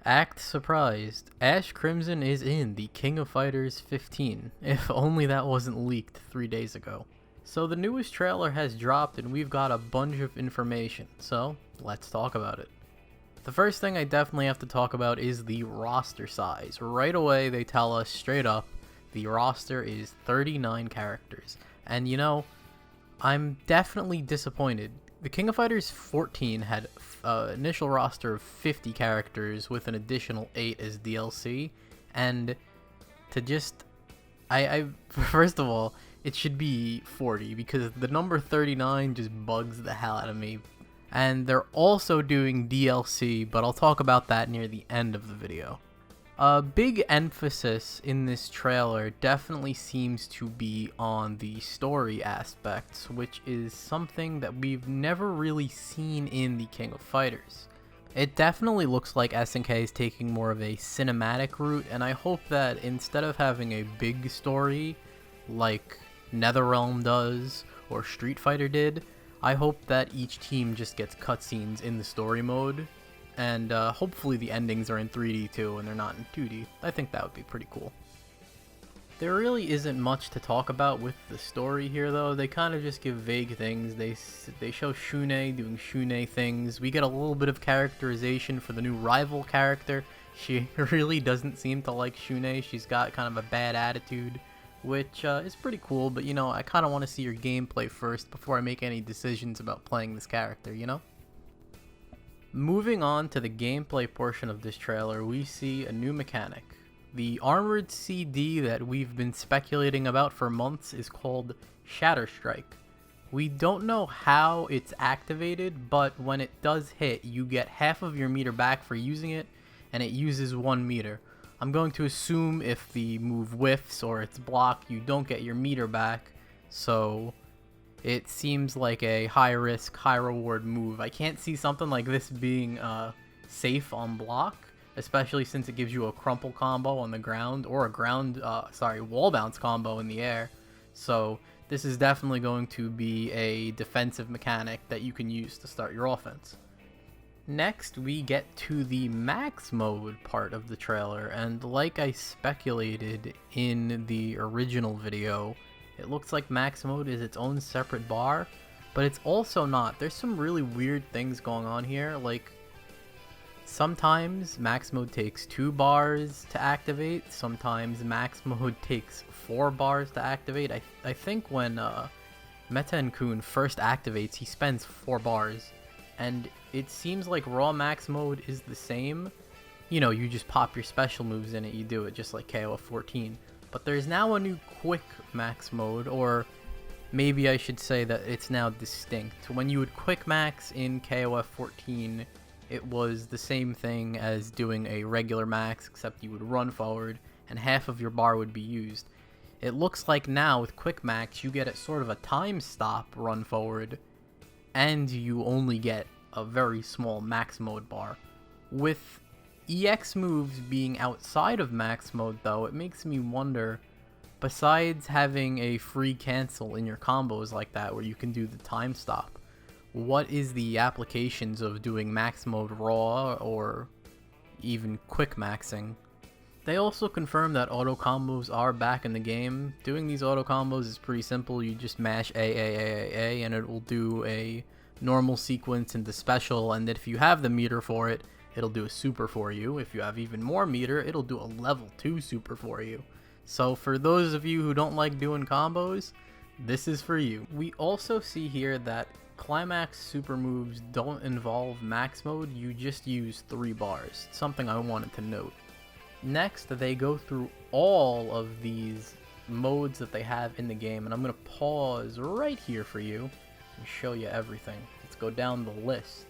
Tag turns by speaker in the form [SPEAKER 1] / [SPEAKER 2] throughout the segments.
[SPEAKER 1] Act surprised. Ash Crimson is in the King of Fighters 15. If only that wasn't leaked 3 days ago. So the newest trailer has dropped and we've got a bunch of information, so let's talk about it. The first thing I definitely have to talk about is the roster size. Right away they tell us straight up the roster is 39 characters. And you know, I'm definitely disappointed. The King of Fighters 14 had an initial roster of 50 characters with an additional 8 as DLC, and to just, first of all, it should be 40 because the number 39 just bugs the hell out of me. And they're also doing DLC, but I'll talk about that near the end of the video. A big emphasis in this trailer definitely seems to be on the story aspects, which is something that we've never really seen in the King of Fighters. It definitely looks like SNK is taking more of a cinematic route, and I hope that instead of having a big story like NetherRealm does or Street Fighter did, I hope that each team just gets cutscenes in the story mode. And hopefully the endings are in 3D too, and they're not in 2D. I think that would be pretty cool. There really isn't much to talk about with the story here, though. They kind of just give vague things. They show Shune doing Shune things. We get a little bit of characterization for the new rival character. She really doesn't seem to like Shune. She's got kind of a bad attitude, which is pretty cool. But, you know, I kind of want to see your gameplay first before I make any decisions about playing this character, you know? Moving on to the gameplay portion of this trailer, we see a new mechanic. The armored CD that we've been speculating about for months is called Shatter Strike. We don't know how it's activated, but when it does hit, you get half of your meter back for using it, and it uses 1 meter. I'm going to assume if the move whiffs or it's blocked, you don't get your meter back, so it seems like a high-risk, high-reward move. I can't see something like this being safe on block, especially since it gives you a crumple combo on the ground, or a wall bounce combo in the air. So this is definitely going to be a defensive mechanic that you can use to start your offense. Next, we get to the max mode part of the trailer, and like I speculated in the original video, it looks like max mode is its own separate bar, but it's also not. There's some really weird things going on here, like sometimes max mode takes 2 bars to activate, sometimes max mode takes 4 bars to activate. I think when Meta-Kun first activates, he spends 4 bars, and it seems like raw max mode is the same. You know, you just pop your special moves in it, you do it just like KOF 14. But there's now a new quick max mode, or maybe I should say that it's now distinct. When you would quick max in KOF 14, it was the same thing as doing a regular max, except you would run forward and half of your bar would be used. It looks like now with quick max you get a sort of a time stop run forward, and you only get a very small max mode bar. With EX moves being outside of max mode though, it makes me wonder, besides having a free cancel in your combos like that where you can do the time stop, what is the applications of doing max mode raw or even quick maxing? They also confirm that auto combos are back in the game. Doing these auto combos is pretty simple. You just mash A and it will do a normal sequence into special, and if you have the meter for it, it'll do a super for you. If you have even more meter, it'll do a level 2 super for you. So for those of you who don't like doing combos, this is for you. We also see here that climax super moves don't involve max mode, you just use 3 bars, something I wanted to note. Next, they go through all of these modes that they have in the game, and I'm going to pause right here for you and show you everything. Let's go down the list.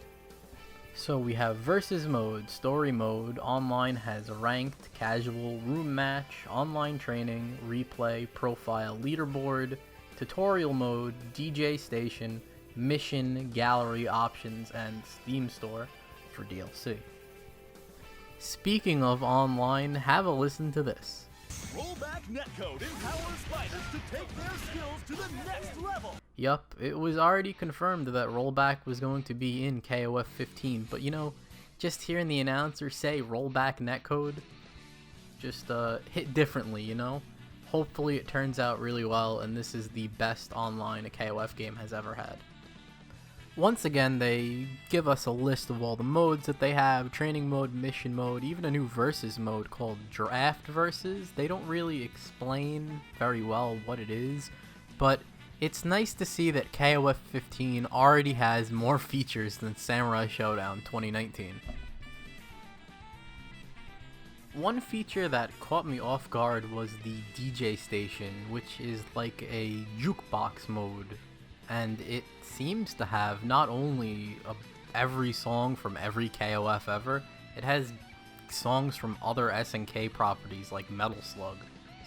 [SPEAKER 1] So we have versus mode, story mode, online has ranked, casual, room match, online training, replay, profile, leaderboard, tutorial mode, DJ station, mission, gallery, options, and Steam store for DLC. Speaking of online, have a listen to this.
[SPEAKER 2] Rollback netcode empowers fighters to take their skills to the next level.
[SPEAKER 1] Yup, it was already confirmed that rollback was going to be in KOF 15, but you know, just hearing the announcer say rollback netcode just hit differently, you know? Hopefully it turns out really well, and this is the best online a KOF game has ever had. Once again, they give us a list of all the modes that they have: training mode, mission mode, even a new versus mode called draft versus. They don't really explain very well what it is, but it's nice to see that KOF 15 already has more features than Samurai Showdown 2019. One feature that caught me off guard was the DJ station, which is like a jukebox mode, and it seems to have not only every song from every KOF ever, it has songs from other SNK properties like Metal Slug.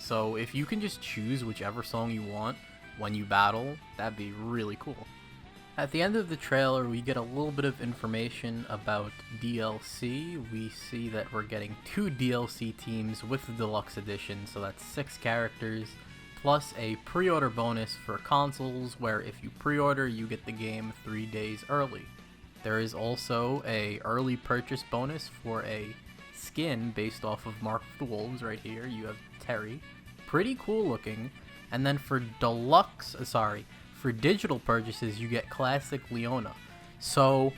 [SPEAKER 1] So if you can just choose whichever song you want when you battle, that'd be really cool. At the end of the trailer, we get a little bit of information about DLC. We see that we're getting 2 DLC teams with the Deluxe Edition, so that's 6 characters, plus a pre-order bonus for consoles, where if you pre-order, you get the game 3 days early. There is also a early purchase bonus for a skin based off of Mark of the Wolves right here. You have Terry. Pretty cool looking. And then for for digital purchases, you get Classic Leona. So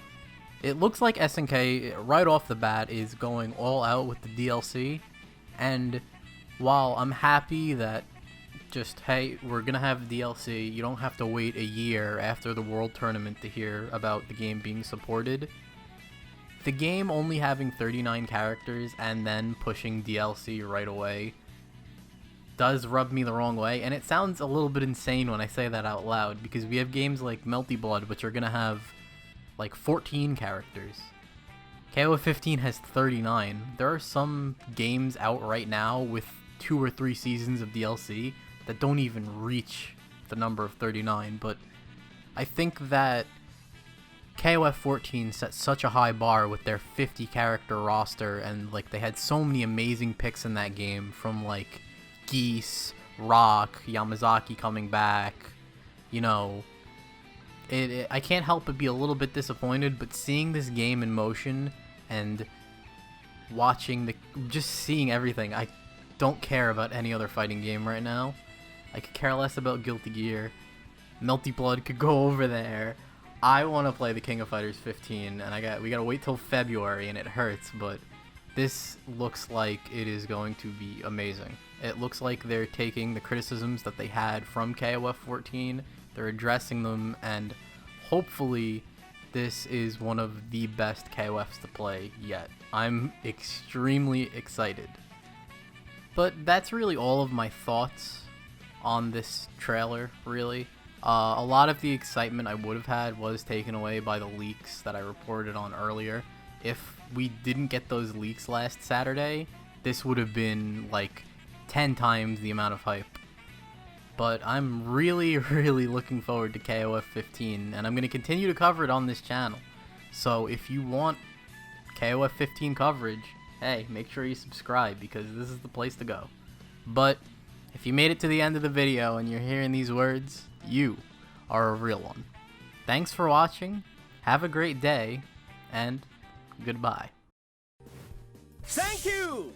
[SPEAKER 1] it looks like SNK right off the bat is going all out with the DLC. And while I'm happy that just, hey, we're gonna have DLC, you don't have to wait a year after the World Tournament to hear about the game being supported. The game only having 39 characters and then pushing DLC right away does rub me the wrong way, and it sounds a little bit insane when I say that out loud, because we have games like Melty Blood, which are gonna have like 14 characters. KOF 15 has 39. There are some games out right now with 2 or 3 seasons of DLC that don't even reach the number of 39, but I think that KOF 14 set such a high bar with their 50 character roster, and like they had so many amazing picks in that game, from like Geese, Rock, Yamazaki coming back, you know. I can't help but be a little bit disappointed, but seeing this game in motion and just seeing everything, I don't care about any other fighting game right now. I could care less about Guilty Gear. Melty Blood could go over there. I want to play the King of Fighters 15, and we gotta wait till February, and it hurts, but this looks like it is going to be amazing. It looks like they're taking the criticisms that they had from KOF 14, they're addressing them, and hopefully this is one of the best KOFs to play yet. I'm extremely excited. But that's really all of my thoughts on this trailer, really. A lot of the excitement I would have had was taken away by the leaks that I reported on earlier. If we didn't get those leaks last Saturday, this would have been like 10 times the amount of hype. But I'm really, really looking forward to KOF 15, and I'm going to continue to cover it on this channel. So if you want KOF 15 coverage, hey, make sure you subscribe, because this is the place to go. But if you made it to the end of the video and you're hearing these words, you are a real one. Thanks for watching, have a great day, and goodbye.
[SPEAKER 2] Thank you!